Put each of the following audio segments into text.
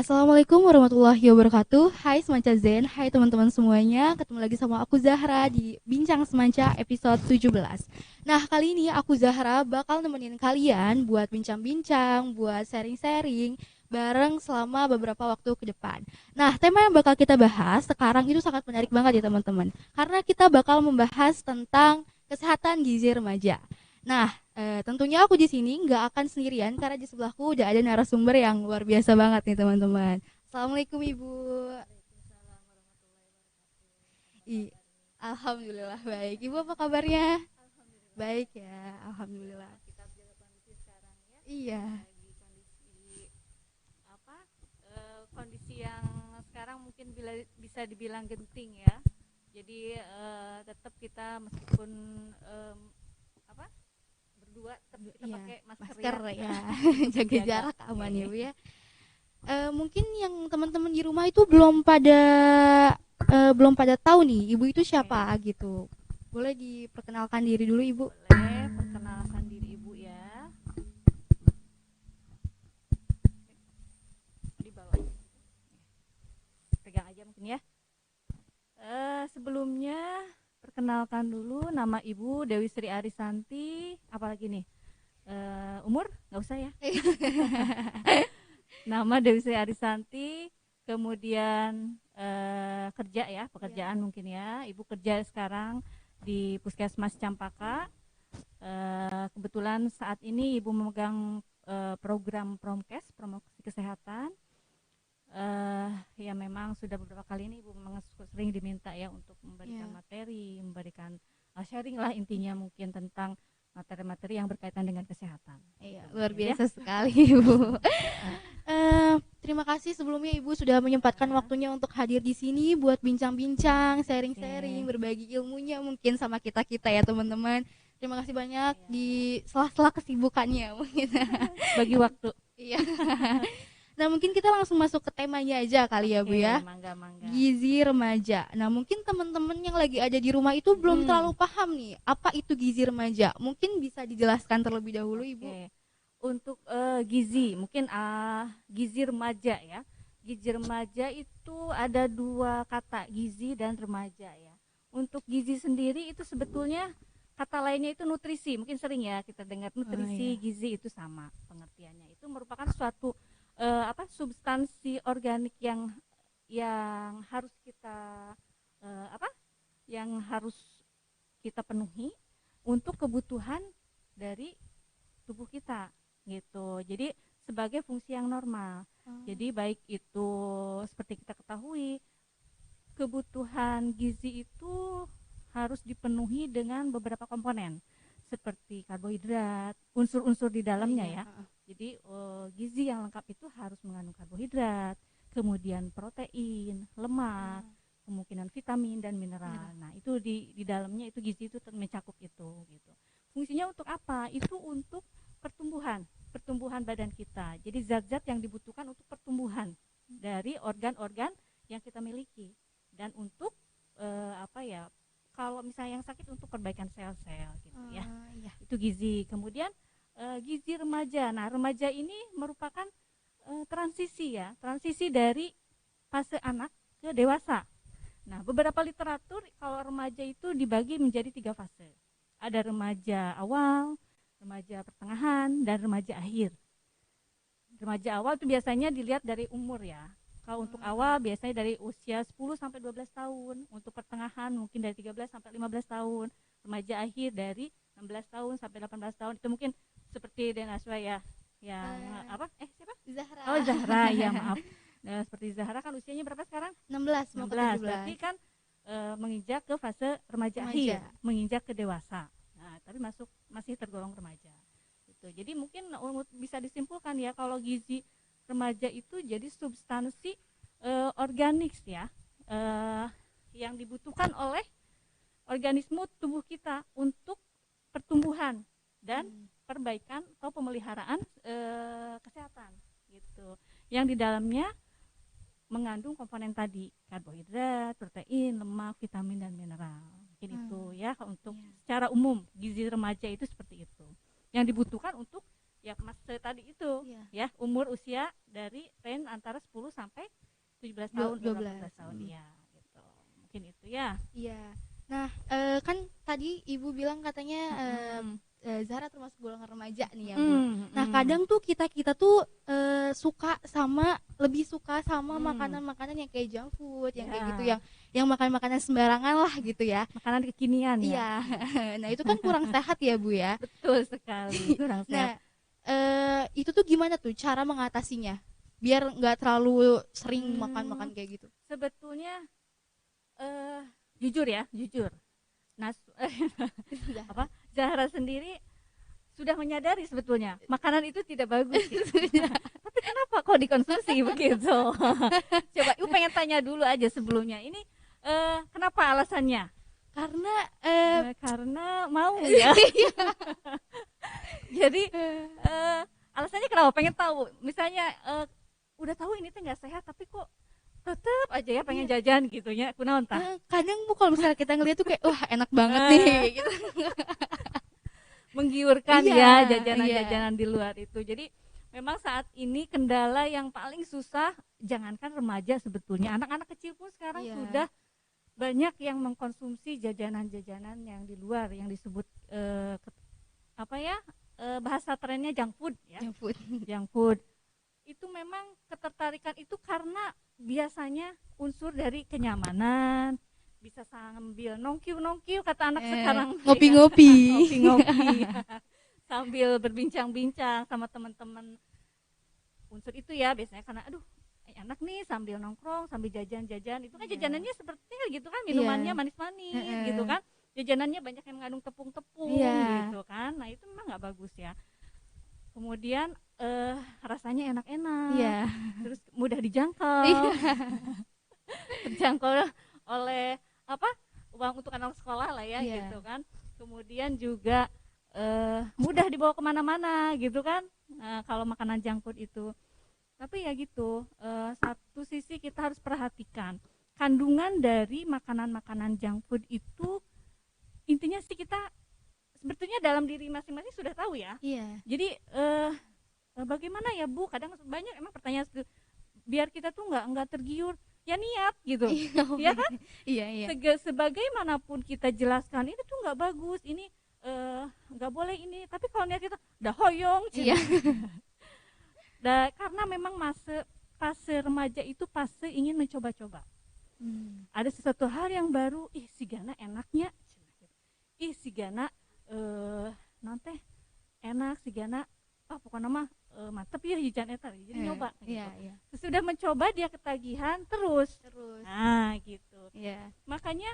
Assalamualaikum warahmatullahi wabarakatuh. Hai Semanca Zen, hai teman-teman semuanya. Ketemu lagi sama aku Zahra di Bincang Semanca episode 17. Nah, kali ini aku Zahra bakal nemenin kalian buat bincang-bincang, buat sharing-sharing bareng selama beberapa waktu ke depan. Nah, tema yang bakal kita bahas sekarang itu sangat menarik banget ya teman-teman. Karena kita bakal membahas tentang kesehatan gizi remaja. Nah, tentunya aku di sini nggak akan sendirian karena di sebelahku udah ada narasumber yang luar biasa banget nih teman-teman. Assalamualaikum Ibu. I, Alhamdulillah baik. Ibu apa kabarnya? Baik ya, Alhamdulillah. Iya, Kondisi yang sekarang mungkin bisa dibilang genting ya. Jadi tetap kita meskipun em, apa berdua tetap kita iya. pakai masker Masker ya ya, untuk jaga menjaga. jarak aman ya Oke. Bu ya. Mungkin yang teman-teman di rumah itu belum pada tahu nih, Ibu itu siapa Oke. gitu. Boleh diperkenalkan diri dulu Ibu? Boleh perkenalkan diri Ibu ya. Di bawah. Pegang aja mungkin ya. Sebelumnya perkenalkan dulu, nama Ibu Dewi Sri Arisanti. Apalagi nih? Umur nggak usah ya. Nama Dewi Sri Arisanti. Kemudian kerja ya, Iya. pekerjaan mungkin ya. Ibu kerja sekarang di Puskesmas Campaka. Kebetulan saat ini Ibu memegang program Promkes, promosi kesehatan. Ya memang sudah beberapa kali ini Ibu memang sering diminta ya untuk memberikan Iya. materi, memberikan sharing lah intinya mungkin tentang materi-materi yang berkaitan dengan kesehatan. Iya, Itu luar mungkin ya. biasa sekali Ibu. Terima kasih sebelumnya Ibu sudah menyempatkan Ya, waktunya untuk hadir di sini buat bincang-bincang, sharing-sharing, oke. berbagi ilmunya mungkin sama kita-kita ya teman-teman. Terima kasih banyak Ya. di sela-sela kesibukannya mungkin. Bagi waktu. Iya. Nah, mungkin kita langsung masuk ke temanya aja kali ya Bu Oke, ya. mangga mangga. Gizi remaja. Nah, mungkin teman-teman yang lagi ada di rumah itu belum terlalu Mm-mm. paham nih, apa itu gizi remaja. Mungkin bisa dijelaskan terlebih dahulu Ibu. Oke. Untuk gizi, mungkin gizi remaja ya. Gizi remaja itu ada dua kata, gizi dan remaja ya. Untuk gizi sendiri itu sebetulnya kata lainnya itu nutrisi. Mungkin sering ya kita dengar Oh iya. nutrisi, gizi itu sama pengertiannya. Itu merupakan suatu substansi organik yang harus kita eh, apa? Yang harus kita penuhi untuk kebutuhan dari tubuh kita gitu. Jadi sebagai fungsi yang normal. Oh, Jadi baik itu seperti kita ketahui, kebutuhan gizi itu harus dipenuhi dengan beberapa komponen seperti karbohidrat, unsur-unsur di oh dalamnya iya. ya. Jadi gizi yang lengkap itu harus mengandung karbohidrat, kemudian protein, lemak, Oh, kemungkinan vitamin dan mineral. mineral. Nah, itu di dalamnya itu gizi itu mencakup itu gitu. Fungsinya untuk apa? Itu untuk pertumbuhan badan kita. Jadi zat-zat yang dibutuhkan untuk pertumbuhan dari organ-organ yang kita miliki dan untuk apa ya? Kalau misalnya yang sakit untuk perbaikan sel-sel gitu ya. Oh iya. Itu gizi. Kemudian gizi remaja. Nah, remaja ini merupakan transisi ya, transisi dari fase anak ke dewasa. Nah, beberapa literatur kalau remaja itu dibagi menjadi 3 fase. Ada remaja awal, remaja pertengahan, dan remaja akhir. Remaja awal itu biasanya dilihat dari umur ya. Kalau untuk Oh, awal biasanya dari usia 10 sampai 12 tahun, untuk pertengahan mungkin dari 13 sampai 15 tahun, remaja akhir dari 16 tahun sampai 18 tahun. Itu mungkin seperti Den Aswa ya, yang eh, apa? Siapa? Oh, Zahra. Zahra, ya maaf. Nah, seperti Zahra kan usianya berapa sekarang? 16 mau ke 16. Berarti 17. kan menginjak ke fase remaja Remaja. akhir, menginjak ke dewasa. Nah, tapi masih tergolong remaja. Gitu. Jadi mungkin bisa disimpulkan ya kalau gizi remaja itu jadi substansi organik ya, eh, yang dibutuhkan oleh organisme tubuh kita untuk pertumbuhan dan Hmm. perbaikan atau pemeliharaan kesehatan gitu. Yang di dalamnya mengandung komponen tadi, karbohidrat, protein, lemak, vitamin dan mineral. Mungkin itu Hmm. ya untuk Iya. secara umum gizi remaja itu seperti itu. Yang dibutuhkan untuk ya masa tadi itu Iya. ya, umur usia dari range antara 10 sampai 17 tahun, 12. 18 tahun ya gitu. Mungkin itu ya. Iya. Nah, kan tadi Ibu bilang katanya Zahra termasuk golongan remaja nih ya, Bu. Nah, kadang tuh kita tuh lebih suka sama makanan-makanan yang kayak junk food, yang kayak gitu, yang makan-makanan sembarangan lah gitu ya. Makanan kekinian ya. Iya. Nah, itu kan kurang sehat ya, Bu ya. Betul sekali, kurang Nah, sehat. itu tuh gimana tuh cara mengatasinya? Biar nggak terlalu sering makan-makan kayak gitu. Sebetulnya jujur. Nah, Zahra sendiri sudah menyadari sebetulnya makanan itu tidak bagus ya. Tapi kenapa kok dikonsumsi begitu? Coba Ibu pengen tanya dulu aja sebelumnya. Ini kenapa alasannya? Karena mau ya. Jadi alasannya kenapa? Pengen tahu. Misalnya udah tahu ini tuh nggak sehat, tapi kok tetap aja ya pengen jajan gitu ya. Kunaon tah? Kadang Bu kalau misalnya kita ngeliat tuh kayak wah enak banget nih gitu. Menggiurkan ya jajanan-jajanan di luar itu. Jadi memang saat ini kendala yang paling susah, jangankan remaja sebetulnya, anak-anak kecil pun sekarang sudah banyak yang mengkonsumsi jajanan-jajanan yang di luar, yang disebut bahasa trennya junk food ya. Junk food. Itu memang ketertarikan itu karena biasanya unsur dari kenyamanan, bisa sambil nongkiu kata anak sekarang, ngopi-ngopi sambil berbincang-bincang sama teman-teman, unsur itu ya biasanya karena aduh enak nih sambil nongkrong sambil jajan-jajan, itu kan jajanannya sepertinya gitu kan, minumannya manis-manis gitu kan, jajanannya banyak yang mengandung tepung-tepung gitu kan. Nah itu memang nggak bagus ya. Kemudian rasanya enak-enak, terus mudah dijangkau, terjangkau oleh uang untuk anak sekolah lah ya gitu kan. Kemudian juga mudah dibawa kemana-mana gitu kan, kalau makanan junk food itu. Tapi ya gitu, satu sisi kita harus perhatikan kandungan dari makanan-makanan junk food itu. Intinya sih kita sebetulnya dalam diri masing-masing sudah tahu ya. Jadi bagaimana ya Bu, kadang banyak emang pertanyaan biar kita tuh nggak tergiur, ya niat gitu ya kan. Sebagaimanapun kita jelaskan ini tuh nggak bagus, ini nggak boleh ini, tapi kalau niat kita udah hoyong karena memang fase remaja itu fase ingin mencoba-coba. Ada sesuatu hal yang baru, sigana enaknya, sigana nanti enak, sigana pokoknya mah mantep ya hijan eta, jadi nyoba gitu. Sesudah mencoba dia ketagihan terus. Nah gitu. Makanya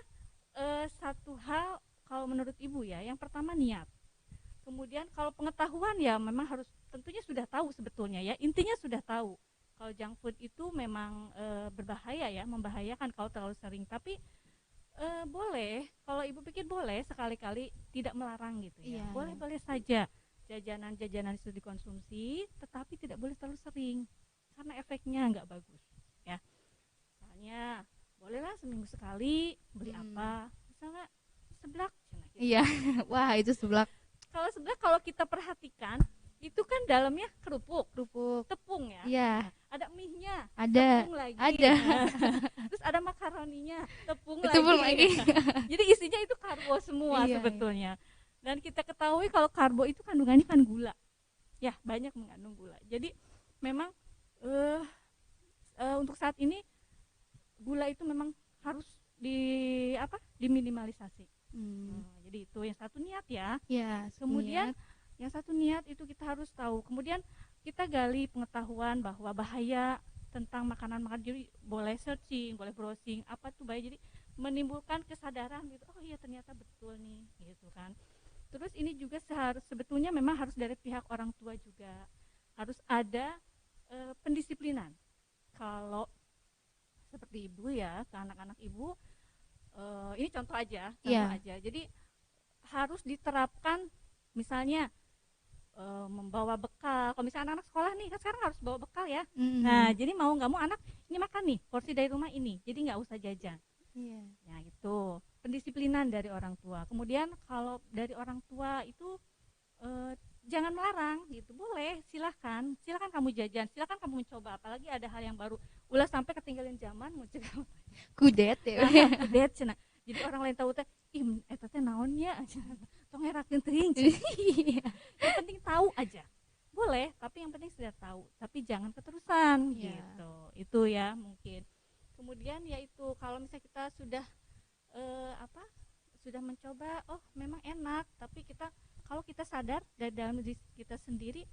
satu hal kalau menurut Ibu ya, yang pertama niat. Kemudian kalau pengetahuan ya memang harus, tentunya sudah tahu sebetulnya ya, intinya sudah tahu kalau junk food itu memang berbahaya ya, membahayakan kalau terlalu sering. Tapi boleh, kalau Ibu pikir boleh sekali-kali, tidak melarang gitu ya. Boleh saja jajanan-jajanan itu dikonsumsi, tetapi tidak boleh terlalu sering karena efeknya nggak bagus ya. Misalnya bolehlah seminggu sekali beli apa, misalnya seblak gitu. Wah itu seblak. Kalau seblak kalau kita perhatikan itu kan dalamnya kerupuk tepung ya. Ada mie-nya, tepung lagi. Terus ada makaroninya, tepung lagi. Jadi isinya itu karbo semua sebetulnya. Dan kita ketahui kalau karbo itu kandungannya kan gula. Ya, banyak mengandung gula. Jadi memang untuk saat ini gula itu memang harus diminimalisasi. Jadi itu yang satu niat ya. Kemudian yang satu niat itu kita harus tahu. Kemudian kita gali pengetahuan bahwa bahaya tentang makanan-makanan. Jadi boleh searching, boleh browsing apa tuh bahaya. Jadi menimbulkan kesadaran gitu. Oh iya ternyata betul nih gitu kan. Terus ini juga sebetulnya memang harus dari pihak orang tua juga. Harus ada pendisiplinan. Kalau seperti Ibu ya, ke anak-anak Ibu, ini contoh aja. Jadi harus diterapkan, misalnya membawa bekal. Kalau misalnya anak-anak sekolah nih, kan sekarang harus bawa bekal ya. Nah, jadi mau nggak mau anak ini makan nih porsi dari rumah ini, jadi nggak usah jajan. Ya itu pendisiplinan dari orang tua. Kemudian kalau dari orang tua itu jangan melarang gitu, boleh, silakan kamu jajan, silakan kamu mencoba, apalagi ada hal yang baru, ulah sampai ketinggalan zaman mau cegah Kudet ya. kudet cenah. Jadi orang lain tahu teh, ih eta teh naon nya, tong ngerakeun teuing. Iya. Yang penting tahu aja, boleh, tapi yang penting sudah tahu, tapi jangan keterusan Iya. gitu. Itu ya mungkin. Kemudian yaitu kalau misalnya kita sudah sudah mencoba, oh memang enak, tapi kalau kita sadar dari dalam diri kita sendiri,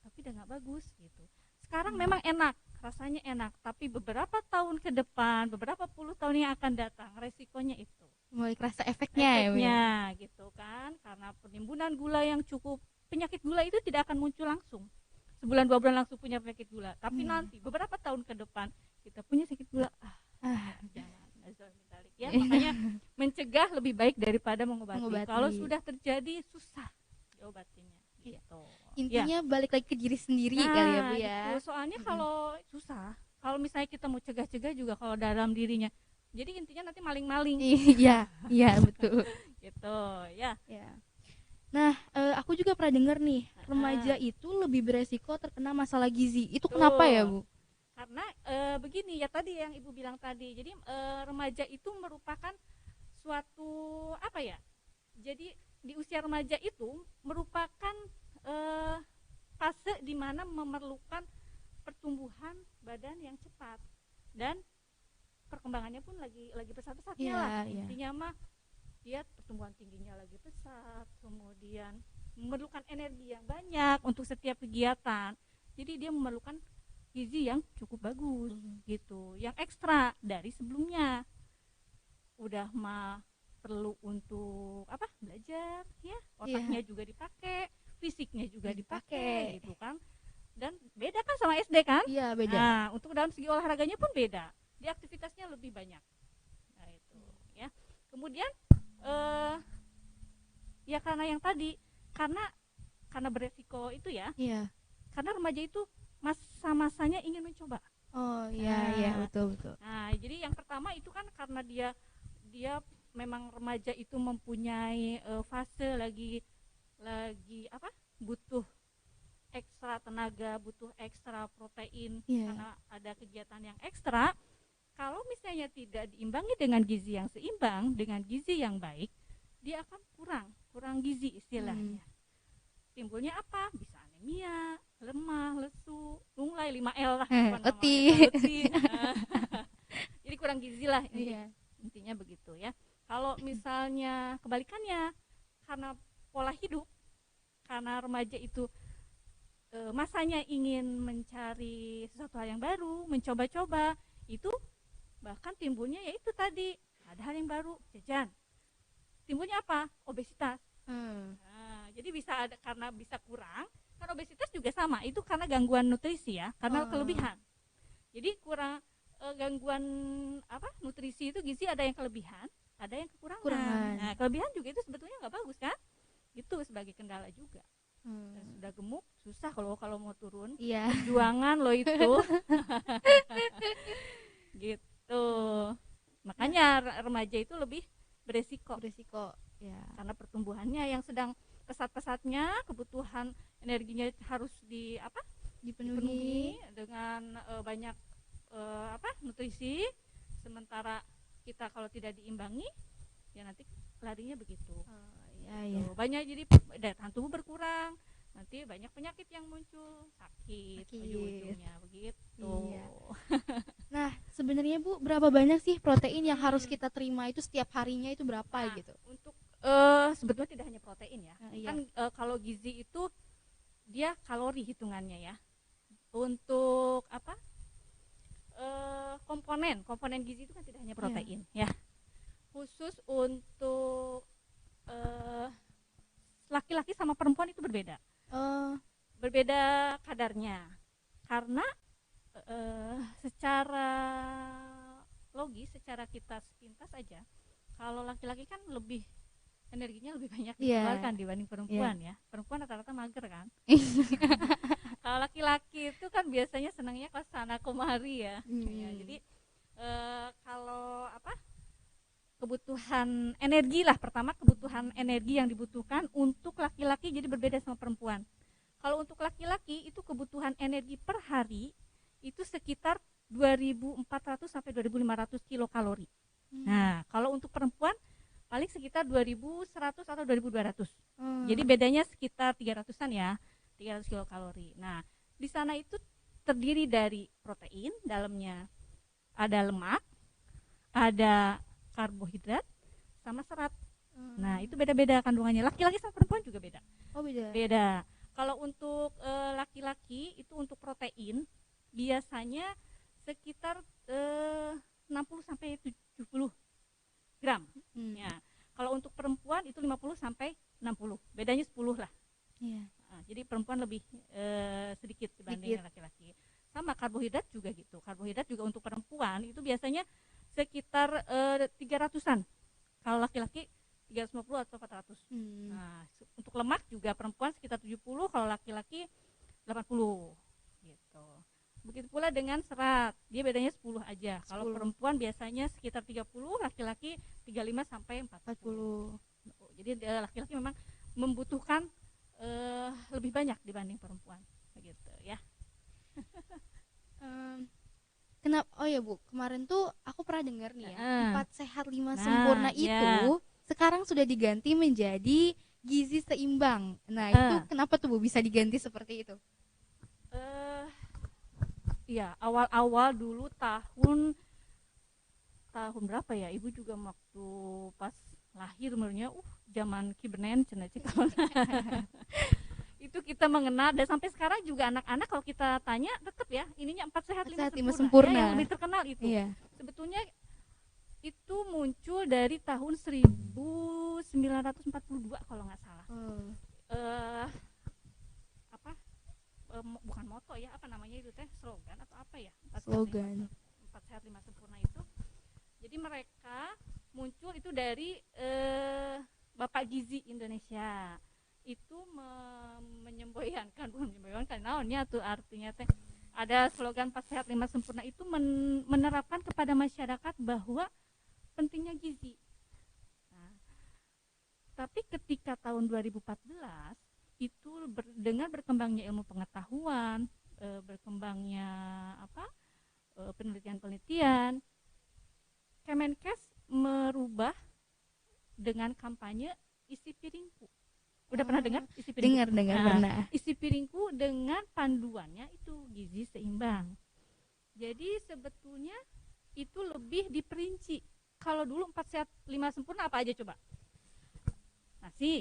tapi udah nggak bagus gitu. Sekarang memang enak, rasanya enak, tapi beberapa tahun ke depan, beberapa puluh tahun yang akan datang, resikonya itu. Mulai kerasa efeknya ya, Bu, ya. Gitu kan, karena penimbunan gula yang cukup, penyakit gula itu tidak akan muncul langsung sebulan 2 bulan langsung punya penyakit gula, tapi nanti beberapa tahun ke depan kita punya sakit gula, jangan ya. Makanya mencegah lebih baik daripada mengobati. Kalau sudah terjadi susah diobatinya gitu. Intinya balik lagi ke diri sendiri kali ya, Bu ya. Gitu. Soalnya kalau susah, kalau misalnya kita mau cegah-cegah juga kalau dalam dirinya, jadi intinya nanti maling-maling. Iya betul. Gitu ya. Nah, aku juga pernah dengar nih, remaja itu lebih beresiko terkena masalah gizi. Itu kenapa ya, Bu? Karena begini ya, tadi yang Ibu bilang tadi. Jadi remaja itu merupakan suatu apa ya? Jadi di usia remaja itu merupakan fase di mana memerlukan pertumbuhan badan yang cepat dan perkembangannya pun lagi pesat-pesatnya lah. Intinya mah dia pertumbuhan tingginya lagi pesat, kemudian memerlukan energi yang banyak untuk setiap kegiatan. Jadi dia memerlukan gizi yang cukup bagus gitu, yang ekstra dari sebelumnya. Udah mah perlu untuk belajar ya, otaknya juga dipakai, fisiknya juga dipakai gitu kan. Dan beda kan sama SD kan? Iya, beda. Nah, untuk dalam segi olahraganya pun beda. Dia aktivitasnya lebih banyak. Nah, itu ya. Kemudian ya karena yang tadi, karena beresiko itu ya. Iya. Karena remaja itu masa-masanya ingin mencoba. Oh iya, betul. Nah, jadi yang pertama itu kan karena dia memang remaja itu mempunyai fase lagi butuh ekstra tenaga, butuh ekstra protein, karena ada kegiatan yang ekstra. Kalau misalnya tidak diimbangi dengan gizi yang seimbang, dengan gizi yang baik, dia akan kurang gizi istilahnya. Timbulnya apa? Bisa anemia, lemah, lesu, lunglai, 5L lah, letih. Jadi kurang gizi lah intinya begitu ya. Kalau misalnya kebalikannya, karena pola hidup, karena remaja itu masanya ingin mencari sesuatu hal yang baru, mencoba-coba, itu bahkan timbulnya yaitu tadi, ada hal yang baru, jajan. Timbulnya apa? Obesitas. Nah, jadi karena bisa kurang, karena obesitas juga sama, itu karena gangguan nutrisi ya, karena kelebihan. Jadi kurang gangguan nutrisi itu, gizi ada yang kelebihan, ada yang kekurangan. Nah, kelebihan juga itu sebetulnya nggak bagus kan? Itu sebagai kendala juga. Dan sudah gemuk susah kalau mau turun. Perjuangan lo itu. Gitu. Makanya remaja itu lebih beresiko ya, karena pertumbuhannya yang sedang pesat-pesatnya, kebutuhan energinya harus dipenuhi dengan banyak nutrisi. Sementara kita kalau tidak diimbangi, ya nanti larinya begitu. Banyak, jadi daya tahan tubuh berkurang, nanti banyak penyakit yang muncul, sakit. Ujung-ujungnya begitu. Nah, sebenarnya Bu, berapa banyak sih protein yang harus kita terima itu setiap harinya, itu berapa gitu? Untuk sebetulnya tidak hanya protein ya. Kan kalau gizi itu dia kalori hitungannya ya. Untuk komponen gizi itu kan tidak hanya protein ya. Khusus untuk laki-laki sama perempuan itu berbeda. Berbeda kadarnya. Karena secara logis, secara kita sepintas aja, kalau laki-laki kan lebih energinya lebih banyak dikeluarkan dibanding perempuan ya. Perempuan rata-rata mager kan. Kalau laki-laki itu kan biasanya senangnya ke sana kemari ya. Jadi kalau kebutuhan energi lah, pertama kebutuhan energi yang dibutuhkan untuk laki-laki jadi berbeda sama perempuan. Kalau untuk laki-laki itu kebutuhan energi per hari itu sekitar 2.400 sampai 2.500 kilokalori. Nah, kalau untuk perempuan paling sekitar 2.100 atau 2.200. Jadi bedanya sekitar 300-an ya, 300 kilokalori. Nah, di sana itu terdiri dari protein, dalamnya ada lemak, ada karbohidrat, sama serat. Nah, itu beda-beda kandungannya. Laki-laki sama perempuan juga beda. Oh, beda. Beda. Kalau untuk laki-laki itu untuk protein biasanya sekitar 60 sampai 70 gram. Ya. Kalau untuk perempuan itu 50 sampai 60. Bedanya 10 lah. Iya. Nah, jadi perempuan lebih sedikit dibanding laki-laki. Sama karbohidrat juga gitu. Karbohidrat juga untuk perempuan itu biasanya sekitar 300-an. Kalau laki-laki 350 atau 400. Nah, untuk lemak juga perempuan sekitar 70, kalau laki-laki 80 gitu. Begitu pula dengan serat, dia bedanya 10 aja. Kalau perempuan biasanya sekitar 30, laki-laki 35 sampai 40. Jadi laki-laki memang membutuhkan lebih banyak dibanding perempuan, begitu ya. Kenapa? Oh ya Bu, kemarin tuh aku pernah dengar nih ya, 4 sehat 5 sempurna itu sekarang sudah diganti menjadi gizi seimbang. Nah itu kenapa tuh Bu bisa diganti seperti itu? Ya awal-awal dulu tahun berapa ya, ibu juga waktu pas lahir menurutnya zaman kibenen cenah itu kita mengenal, dan sampai sekarang juga anak-anak kalau kita tanya tetap ya ininya 4 sehat 5 sempurna. Ya, yang lebih terkenal itu. Iya. Sebetulnya itu muncul dari tahun 1942 kalau nggak salah. Bukan moto ya, apa namanya itu teh, slogan atau apa ya, slogan 4 sehat 5 sempurna itu. Jadi mereka muncul itu dari Bapak Gizi Indonesia itu menyemboyankan, bukan menyemboyankan, naonnya tuh artinya teh ada slogan 4 sehat 5 sempurna itu menerapkan kepada masyarakat bahwa pentingnya gizi. Nah, tapi ketika tahun 2014 itu dengan berkembangnya ilmu pengetahuan, berkembangnya penelitian-penelitian, Kemenkes merubah dengan kampanye isi piringku. Udah pernah dengar isi piringku? Dengar pernah. Isi piringku dengan panduannya itu gizi seimbang. Jadi sebetulnya itu lebih diperinci. Kalau dulu 4 sehat 5 sempurna apa aja coba? Nasi,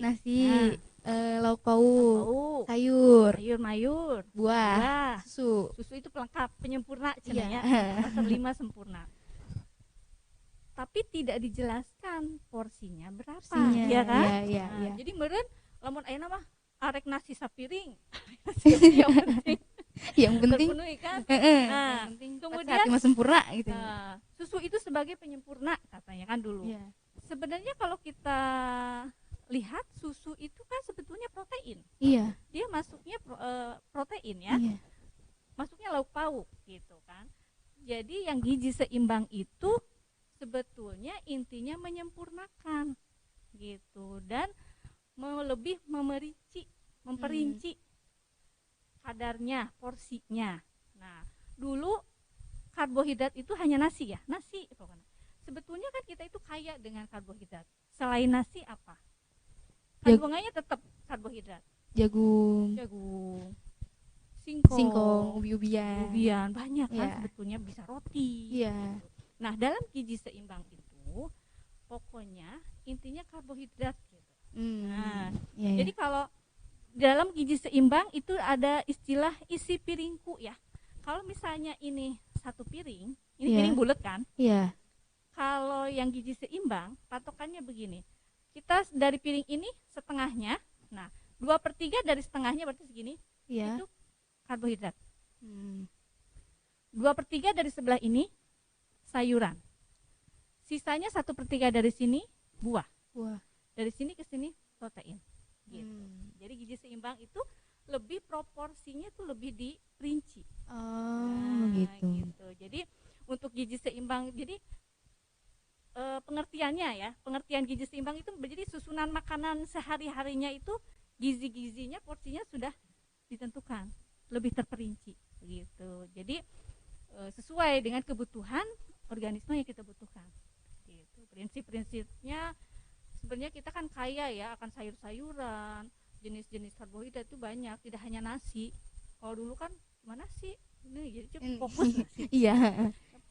lauk pauk, sayur mayur, buah, susu itu pelengkap penyempurna cenanya. 4 5 sempurna. Tapi tidak dijelaskan porsinya berapa, ya kan? Ya. Jadi meureun lamun ayeuna mah arek nasi sapiring. yang penting terpenuhi kan? Yang penting kemudian 5 sempurna gitu. Susu itu sebagai penyempurna katanya kan dulu. Yeah. Sebenarnya kalau kita lihat susu itu kan sebetulnya protein. Iya. Dia masuknya protein ya. Iya. Masuknya lauk pauk gitu kan. Jadi yang gizi seimbang itu sebetulnya intinya menyempurnakan gitu, dan lebih memperinci kadarnya, porsinya. Nah, dulu karbohidrat itu hanya nasi ya, nasi pokoknya. Sebetulnya kan kita itu kaya dengan karbohidrat. Selain nasi apa? Kandungannya tetap karbohidrat. Jagung, singkong, ubi-ubian banyak kan sebetulnya, bisa roti. Iya. Nah, dalam gizi seimbang itu pokoknya intinya karbohidrat gitu. Jadi kalau dalam gizi seimbang itu ada istilah isi piringku ya. Kalau misalnya ini satu piring, ini piring bulat kan? Iya. Kalau yang gizi seimbang patokannya begini. Kita dari piring ini setengahnya, nah 2/3 dari setengahnya berarti segini, itu karbohidrat. 2/3 dari sebelah ini sayuran. Sisanya 1/3 dari sini buah. Dari sini ke sini protein. Gitu. Jadi gizi seimbang itu lebih proporsinya tuh lebih diperinci. Gitu. Jadi untuk gizi seimbang, jadi pengertiannya ya, pengertian gizi seimbang itu menjadi susunan makanan sehari-harinya itu gizi-gizinya porsinya sudah ditentukan, lebih terperinci begitu. Jadi sesuai dengan kebutuhan organisme yang kita butuhkan. Gitu. Prinsip-prinsipnya sebenarnya kita kan kaya ya akan sayur-sayuran, jenis-jenis karbohidrat itu banyak, tidak hanya nasi. Kalau dulu kan cuma nasi, ini jadi fokus nasi. Iya.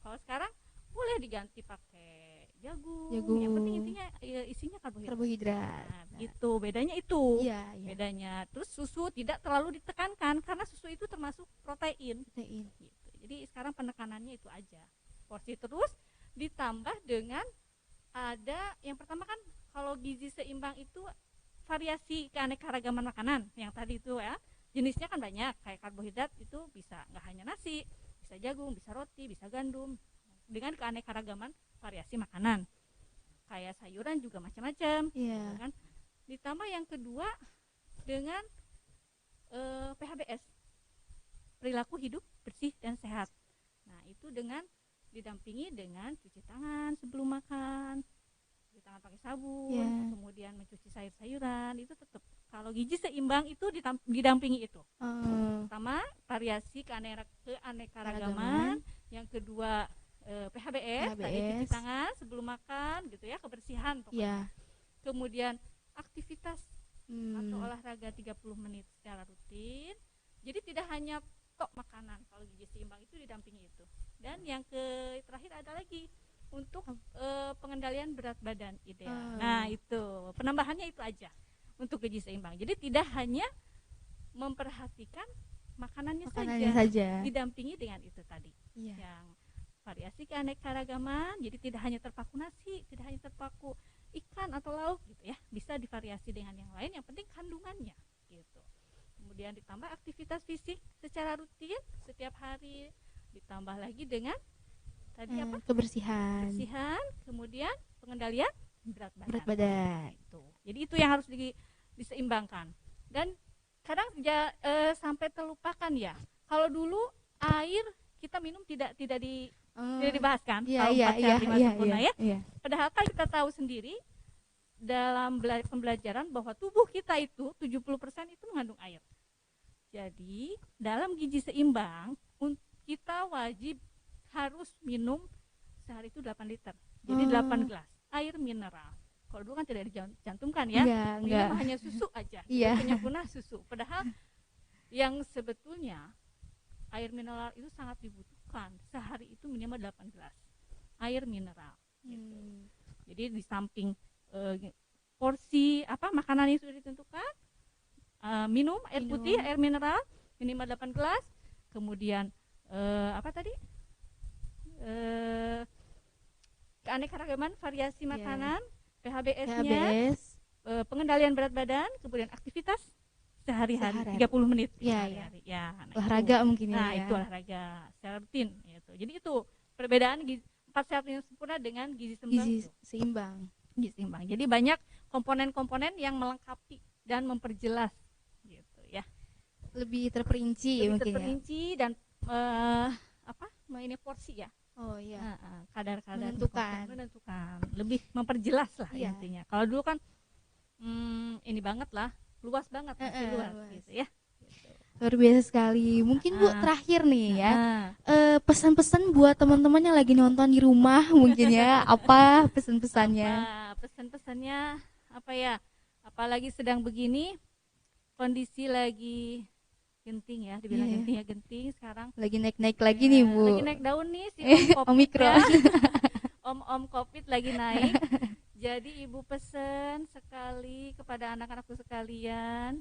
Kalau sekarang boleh diganti pakai jagung. Jagung. Yang penting intinya isinya karbohidrat. Nah, itu bedanya itu. Iya, iya. Bedanya. Terus susu tidak terlalu ditekankan karena susu itu termasuk protein. Gitu. Jadi sekarang penekanannya itu aja. Porsi terus ditambah dengan ada yang pertama kan kalau gizi seimbang itu variasi keanekaragaman makanan yang tadi itu ya. Jenisnya kan banyak, kayak karbohidrat itu bisa nggak hanya nasi, bisa jagung, bisa roti, bisa gandum, dengan keanekaragaman variasi makanan. Kayak sayuran juga macam-macam, kan? Ditambah yang kedua dengan PHBS, perilaku hidup bersih dan sehat. Nah itu dengan didampingi dengan cuci tangan sebelum makan, cuci tangan pakai sabun, kemudian mencuci sayur-sayuran, itu tetap. Kalau gizi seimbang itu didampingi itu. Pertama variasi keanekaragaman, yang kedua PHBS, tadi cuci tangan sebelum makan gitu ya, kebersihan pokoknya. Kemudian aktivitas atau olahraga 30 menit secara rutin. Jadi tidak hanya tok makanan, kalau gizi seimbang itu didampingi itu. Dan yang terakhir ada lagi untuk pengendalian berat badan ideal. Nah itu penambahannya itu aja untuk gizi seimbang. Jadi tidak hanya memperhatikan makanannya saja, didampingi dengan itu tadi. Yang variasi keanekaragaman, jadi tidak hanya terpaku nasi, tidak hanya terpaku ikan atau lauk gitu ya. Bisa divariasi dengan yang lain, yang penting kandungannya gitu. Kemudian ditambah aktivitas fisik secara rutin setiap hari, ditambah lagi dengan tadi kebersihan, kemudian pengendalian berat badan. Itu. Jadi itu yang harus diseimbangkan. Dan kadang sampai terlupakan ya. Kalau dulu air kita minum tidak dibahas kan? Kalau 4 sehat 5 sempurna ya. Padahal kan kita tahu sendiri dalam pembelajaran bahwa tubuh kita itu 70% itu mengandung air. Jadi dalam gizi seimbang kita wajib harus minum sehari itu 8 liter. Jadi 8 gelas air mineral. Kalau dulu kan tidak dicantumkan ya. Minum hanya susu aja. Penyempurna susu. Padahal yang sebetulnya air mineral itu sangat dibutuhkan. Sehari itu minimal 8 gelas air mineral. Gitu. Jadi di samping porsi makanan yang sudah ditentukan, minum air putih, air mineral minimal 8 gelas. Kemudian keanekaragaman variasi makanan, PHBS-nya, pengendalian berat badan, kemudian aktivitas sehari-hari 30 menit. Sehari-hari. Olahraga mungkin ya. Nah, itu olahraga secara rutin gitu. Jadi itu perbedaan 4 sehat yang sempurna dengan gizi seimbang. Gizi seimbang. Jadi banyak komponen-komponen yang melengkapi dan memperjelas gitu ya. Lebih terperinci dan ini porsi ya. Kadar-kadar menentukan, lebih memperjelas lah intinya. Kalau dulu kan ini banget lah, luas banget, luas gitu ya. Luar biasa sekali. Mungkin Bu terakhir nih ya, pesan-pesan buat teman-teman yang lagi nonton di rumah mungkin ya, apa pesan-pesannya? Pesan-pesannya apa ya? Apalagi sedang begini, kondisi lagi genting ya, dibilang genting ya, genting sekarang. Lagi naik-naik lagi nih Bu. Lagi naik daun nih si Omikron. Om Covid lagi naik. Jadi Ibu pesan sekali kepada anak-anakku sekalian.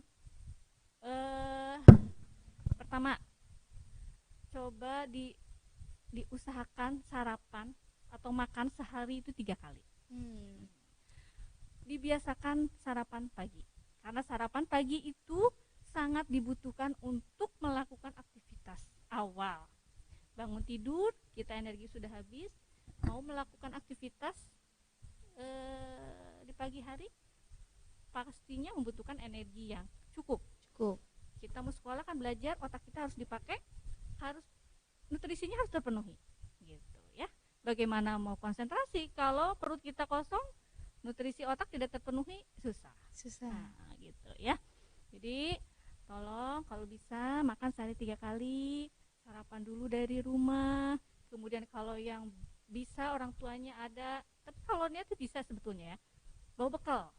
Pertama, coba diusahakan sarapan atau makan sehari itu 3 kali. Dibiasakan sarapan pagi, karena sarapan pagi itu sangat dibutuhkan untuk melakukan aktivitas awal. Bangun tidur, kita energi sudah habis, mau melakukan aktivitas di pagi hari, pastinya membutuhkan energi yang cukup. Kita mau sekolah kan belajar, otak kita harus dipakai, nutrisinya harus terpenuhi gitu ya. Bagaimana mau konsentrasi kalau perut kita kosong, nutrisi otak tidak terpenuhi, susah. Nah, gitu ya. Jadi tolong kalau kalau bisa makan sehari 3 kali, sarapan dulu dari rumah. Kemudian kalau yang bisa orang tuanya ada, tapi kalau niat tuh bisa sebetulnya ya, bawa bekal.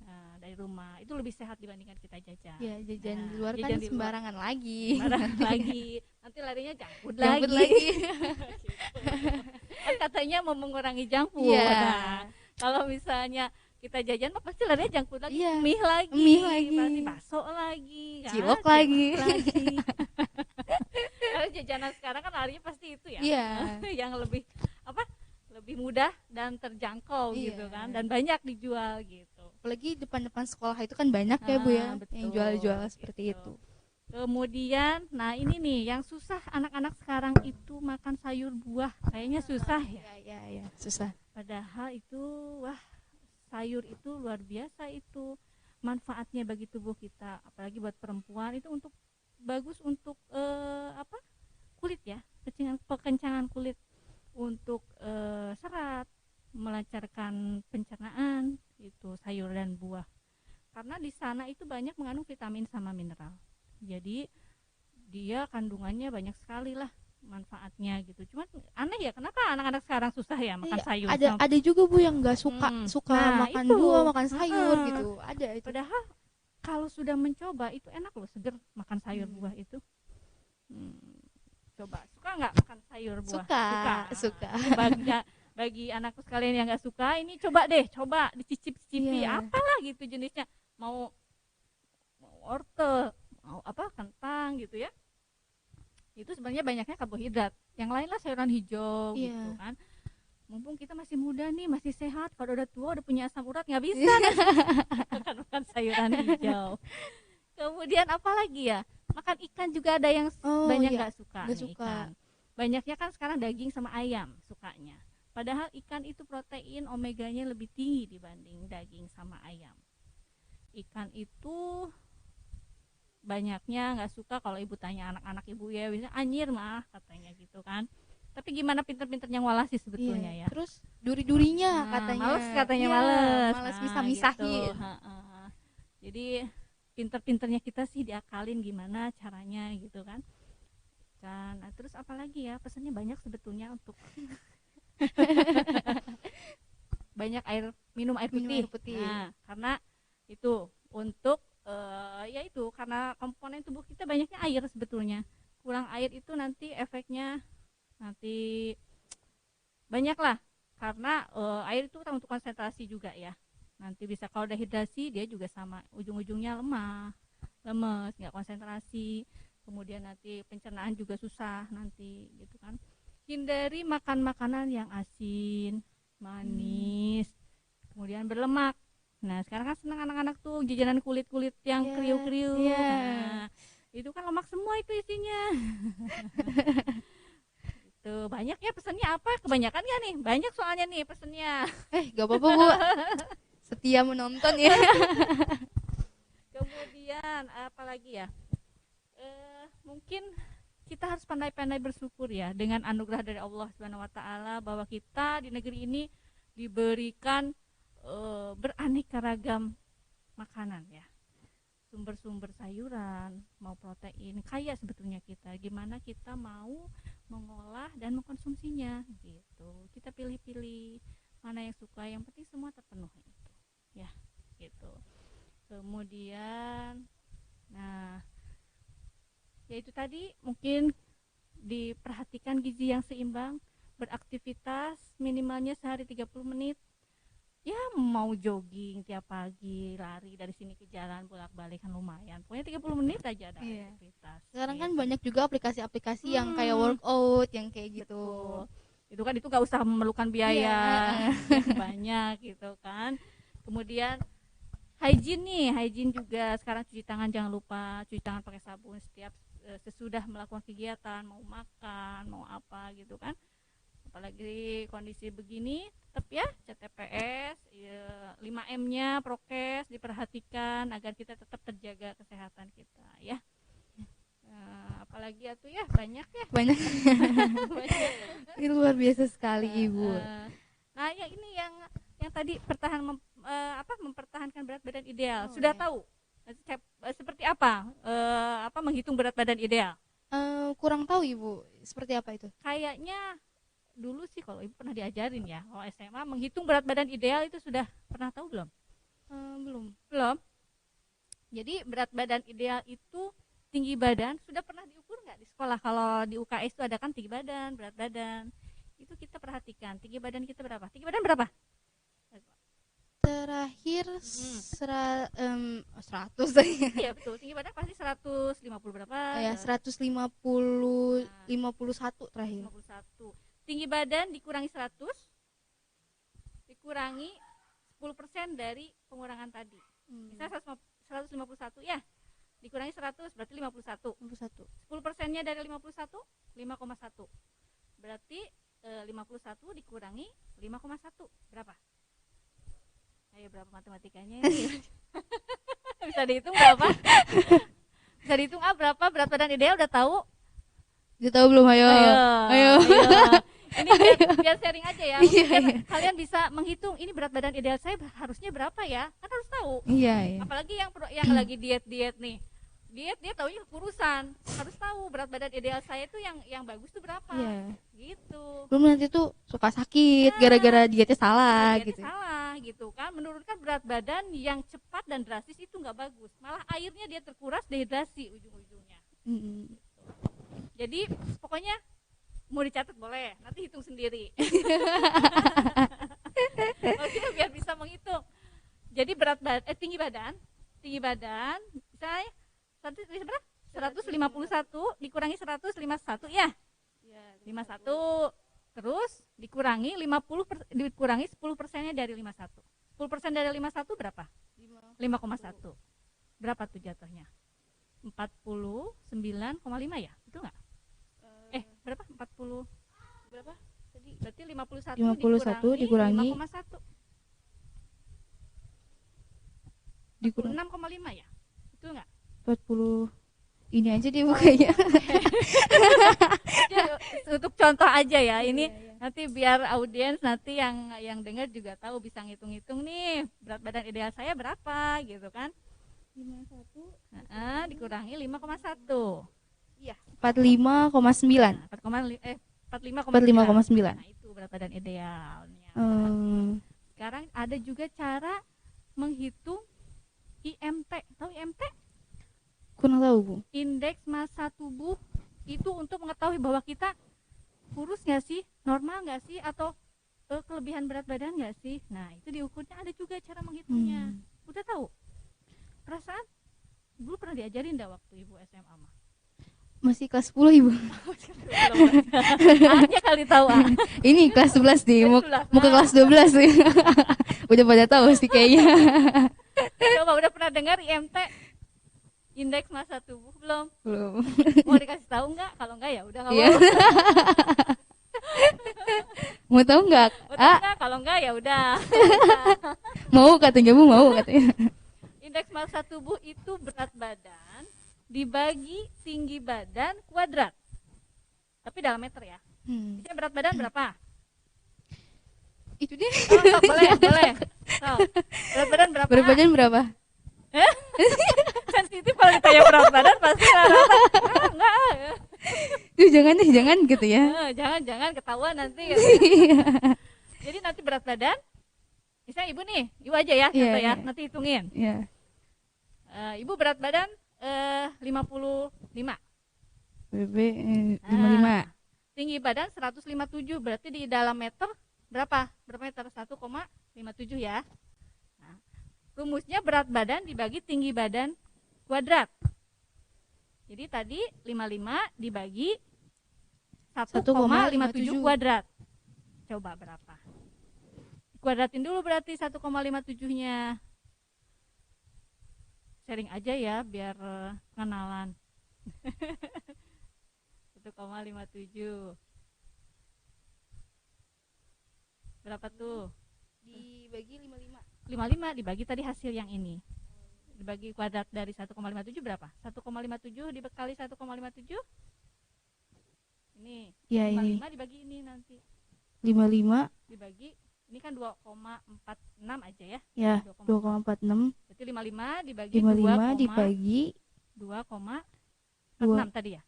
Nah, dari rumah itu lebih sehat dibandingkan kita jajan. Ya, jajan di Nah, luar kan jajan di luar sembarangan lagi. sembarangan lagi, nanti larinya junk food Jemput lagi. lagi. Gitu. Kan katanya mau mengurangi junk food. Iya. Nah, kalau misalnya kita jajan mah pasti larinya junk food lagi, Iya. mie lagi, Mie lagi. pasti bakso lagi, kan? Cilok lagi. lagi. Kalau jajanan sekarang kan larinya pasti itu ya. Iya. Yang lebih apa? Lebih mudah dan terjangkau Iya. gitu kan, dan banyak dijual gitu. Apalagi depan-depan sekolah itu kan banyak ya Bu ya, Betul, yang jual-jual seperti gitu. itu. Kemudian, nah ini nih yang susah anak-anak sekarang itu makan sayur buah, kayaknya susah ya. Iya, susah. Padahal itu, wah, sayur itu luar biasa itu manfaatnya bagi tubuh kita, apalagi buat perempuan itu untuk bagus untuk kulit ya, kekencangan kulit, untuk serat, melancarkan pencernaan itu sayur dan buah. Karena di sana itu banyak mengandung vitamin sama mineral. Jadi dia kandungannya banyak sekali lah manfaatnya gitu. Cuman aneh ya, kenapa anak-anak sekarang susah ya makan sayur? Ada juga Bu yang nggak suka makan itu. buah, makan sayur gitu. Ada itu. Padahal kalau sudah mencoba itu enak loh, seger makan sayur buah itu. Coba, suka nggak makan sayur buah? Suka. Bagi anakku sekalian yang nggak suka, ini coba dicicip-cicipi, apalah gitu jenisnya, mau wortel, mau apa, kentang gitu ya. Itu sebenarnya banyaknya karbohidrat. Yang lain lah sayuran hijau gitu kan. Mumpung kita masih muda nih, masih sehat. Kalau udah tua, udah punya asam urat, nggak bisa makan sayuran hijau. Kemudian apa lagi ya? Makan ikan juga ada yang banyak nggak suka. Ikan. Banyaknya kan sekarang daging sama ayam sukanya. Padahal ikan itu protein omeganya lebih tinggi dibanding daging sama ayam. Ikan itu banyaknya nggak suka, kalau ibu tanya anak-anak ibu ya, biasanya anyir mah katanya gitu kan. Tapi gimana pinter-pinternya ngolah sih sebetulnya ya. Terus duri-durinya katanya males misah-misahin. Gitu. Jadi pinter-pinternya kita sih diakalin gimana caranya gitu kan. Nah, terus apalagi ya, pesannya banyak sebetulnya untuk banyak minum air putih. Nah, karena itu untuk yaitu karena komponen tubuh kita banyaknya air sebetulnya. Kurang air itu nanti efeknya nanti banyak lah, karena air itu untuk konsentrasi juga ya. Nanti bisa kalau dehidrasi dia juga sama, ujung-ujungnya lemes, nggak konsentrasi. Kemudian nanti pencernaan juga susah nanti gitu kan. Hindari makan makanan yang asin, manis, kemudian berlemak. Nah, sekarang kan senang anak-anak tuh jajanan kulit-kulit yang kriuk-kriuk. Nah, itu kan lemak semua itu isinya. Itu banyak ya pesannya, apa? Kebanyakan nggak nih? Banyak soalnya nih pesannya. Gak apa-apa Bu. Setia menonton ya. Kemudian apa lagi ya? Mungkin kita harus pandai-pandai bersyukur ya dengan anugerah dari Allah Subhanahu wa taala bahwa kita di negeri ini diberikan beraneka ragam makanan ya. Sumber-sumber sayuran, mau protein, kaya sebetulnya kita. Gimana kita mau mengolah dan mengkonsumsinya gitu. Kita pilih-pilih mana yang suka, yang penting semua terpenuhi itu. Ya, gitu. Kemudian ya itu tadi, mungkin diperhatikan gizi yang seimbang, beraktivitas minimalnya sehari 30 menit. Ya mau jogging tiap pagi, lari dari sini ke jalan bolak-balik kan lumayan. Pokoknya 30 menit aja ada aktivitas. Sekarang kan banyak juga aplikasi-aplikasi yang kayak workout, yang kayak gitu. Itu kan itu gak usah memerlukan biaya banyak gitu kan. Kemudian hygiene juga sekarang, cuci tangan jangan lupa, cuci tangan pakai sabun setiap sesudah melakukan kegiatan, mau makan, mau apa gitu kan. Apalagi kondisi begini, tetap ya CTPS, 5M-nya prokes diperhatikan agar kita tetap terjaga kesehatan kita ya. Apalagi itu ya banyak. Banyak. Ini luar biasa sekali Ibu. Nah, ya ini yang tadi mempertahankan berat badan ideal. Sudah tahu seperti apa menghitung berat badan ideal? Kurang tahu Ibu, seperti apa itu? Kayaknya dulu sih kalau Ibu pernah diajarin ya, kalau SMA menghitung berat badan ideal itu sudah pernah tahu belum? Belum. Belum. Jadi berat badan ideal itu tinggi badan, sudah pernah diukur nggak di sekolah? Kalau di UKS itu ada kan tinggi badan, berat badan. Itu kita perhatikan, tinggi badan kita berapa? Tinggi badan berapa? Terakhir 100 Iya betul, tinggi badan pasti 150 berapa? ya 151 terakhir. 51. Tinggi badan dikurangi 100 dikurangi 10% dari pengurangan tadi. Misalnya 151 ya, dikurangi 100 berarti 51. 10%-nya dari 51 5,1. Berarti 51 dikurangi 5,1 berapa? Ayo berapa matematikanya ini? Bisa dihitung berapa? Bisa dihitung berapa berat badan ideal, udah tahu? Udah tahu belum? Ayo. Ini biar sharing aja ya. Kalian bisa menghitung ini berat badan ideal saya harusnya berapa ya? Kan harus tahu. Iya. Apalagi yang lagi diet nih. Diet dia taunya kurusan. Harus tahu berat badan ideal saya itu yang bagus tuh berapa. Iya. Gitu. Belum nanti tuh suka sakit gara-gara dietnya salah gitu. Salah gitu kan. Menurunkan berat badan yang cepat dan drastis itu nggak bagus. Malah airnya dia terkuras, dehidrasi ujung-ujungnya. Gitu. Jadi pokoknya mau dicatat boleh, nanti hitung sendiri. Maksudnya biar bisa menghitung. Jadi tinggi badan misalnya 151 dikurangi 151 ya. 51 terus dikurangi 10%-nya dari 51. 10% dari 51 berapa? 5,1. Berapa tuh jatuhnya? 49,5 ya? Betul enggak? Berapa? 40 berapa? Tadi berarti 51 dikurangi 5,1. Dikurangi 6,5 ya? Betul enggak? 40 ini aja deh bukanya. Untuk contoh aja ya, ini nanti biar audiens nanti yang dengar juga tahu, bisa ngitung-ngitung nih berat badan ideal saya berapa gitu kan. 51 dikurangi 5,1. Iya, 45,9. 45,9. Nah, itu berat badan idealnya. Sekarang ada juga cara menghitung IMT. Tahu IMT? Kurang tahu, Bu. Indeks massa tubuh itu untuk mengetahui bahwa kita kurus nggak sih, normal nggak sih, atau kelebihan berat badan nggak sih. Nah, itu diukurnya, ada juga cara menghitungnya. Udah tahu? Perasaan dulu pernah diajarin enggak waktu Ibu SMA mah? Masih kelas 10 Ibu. Hanya kali tahu Ini kelas 11 nih, mau ke kelas 12 nih. Udah pada tahu sih kayaknya. Coba udah pernah dengar IMT? Indeks massa tubuh belum? Belum. Mau dikasih tahu enggak? Kalau enggak ya udah enggak apa-apa. Mau tahu enggak? Kalau enggak ya udah. Mau katanya Bu, mau katanya. Indeks massa tubuh itu berat badan dibagi tinggi badan kuadrat. Tapi dalam meter ya. Itu berat badan berapa? Itu deh. Boleh. Berat badan berapa? Berat badan berapa? Sensitif kalau ditanya berat badan pasti enggak. Jangan gitu ya. Jangan ketahuan nanti. Jadi nanti berat badan, misalnya Ibu nih, Ibu aja ya, ya. Nanti hitungin. Ibu berat badan 55. BB 55. Tinggi badan 157, berarti di dalam meter berapa? Berapa meter? 1,57 ya. Nah, rumusnya berat badan dibagi tinggi badan kuadrat. Jadi tadi 55 dibagi 1,57 kuadrat. Coba berapa? Kuadratin dulu berarti 1,57-nya. Sharing aja ya biar pengenalan. 1,57. Berapa tuh? Dibagi 55. 55 dibagi tadi hasil yang ini. Dibagi kuadrat dari 1,57 berapa? 1,57 dikali 1,57. Ini. Ya, 55 ini. Dibagi ini nanti. 55 dibagi ini kan 2,46 aja ya. Ya, 2,46. Berarti 55 dibagi 55 dibagi 2,46. 46 tadi ya.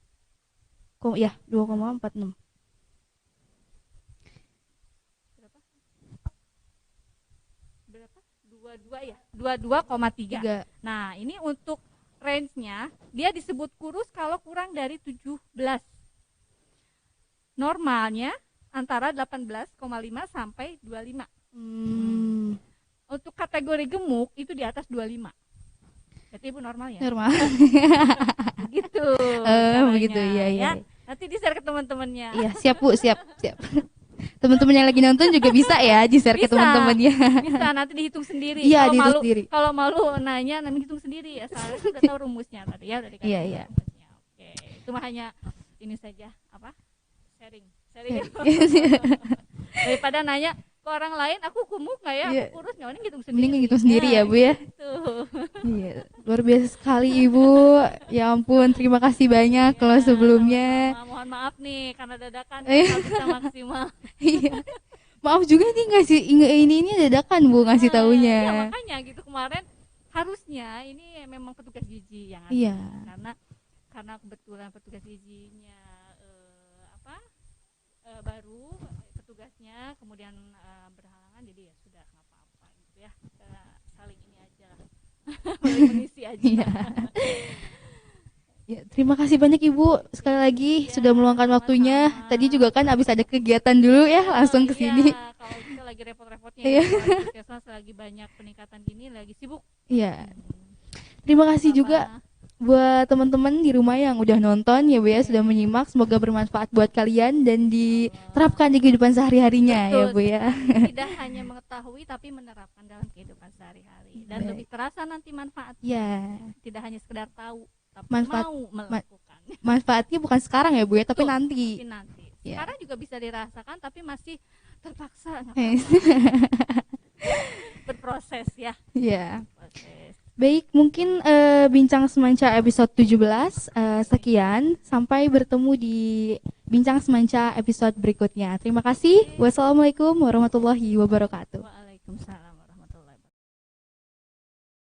Ya, 2,46. Berapa? 22 ya? 22,3. 3. Nah, ini untuk range-nya dia disebut kurus kalau kurang dari 17. Normalnya antara 18,5 sampai 25. Untuk kategori gemuk itu di atas 25. Berarti Ibu normal ya? Normal. Begitu. Begitu, iya. Ya. Nanti di-share ke teman-temannya. Iya, siap Bu, siap. Teman-teman yang lagi nonton juga bisa ya di-share ke teman-temannya. Bisa, nanti dihitung sendiri. Iya, Kalau dihitung malu, sendiri. kalau malu nanya, nanti hitung sendiri ya. Soalnya sudah tahu rumusnya tadi ya, dari Iya. rumusnya. Oke, itu mah hanya ini saja apa? Sharing. Daripada nanya ke orang lain, aku gemuk nggak ya? Iya. Aku kurus nggak? Mending hitung sendiri. Mending hitung sendiri ya Bu ya. Gitu. Iya, luar biasa sekali Ibu. Ya ampun, terima kasih banyak kalau sebelumnya. Mohon maaf nih karena dadakan nggak bisa maksimal. Iya. Maaf juga nih ngasih ini dadakan Bu ngasih taunya. Ya makanya gitu kemarin harusnya ini memang petugas gizi yang ada. Iya. Karena kebetulan petugas gizinya baru petugasnya kemudian berhalangan, jadi ya sudah nggak apa-apa gitu ya, saling ini aja saling mengisi aja. Ya, terima kasih banyak Ibu sekali lagi sudah meluangkan waktunya. Tadi juga kan habis ada kegiatan dulu ya langsung ke sini. Kalau kita lagi repot-repotnya puskesmas lagi banyak peningkatan gini, lagi sibuk. Iya. Terima kasih juga buat teman-teman di rumah yang udah nonton ya Bu ya, sudah menyimak, semoga bermanfaat buat kalian dan diterapkan di kehidupan sehari-harinya. Betul, ya Bu ya. Tidak hanya mengetahui tapi menerapkan dalam kehidupan sehari-hari dan lebih terasa nanti manfaatnya. Ya. Tidak hanya sekedar tahu tapi mau melakukan. Manfaatnya bukan sekarang ya Bu ya, tapi nanti. Ya. Sekarang juga bisa dirasakan tapi masih terpaksa berproses ya. Iya. Baik, mungkin Bincang Semanca episode 17 sekian. Sampai bertemu di Bincang Semanca episode berikutnya. Terima kasih. Wassalamualaikum warahmatullahi wabarakatuh. Waalaikumsalam.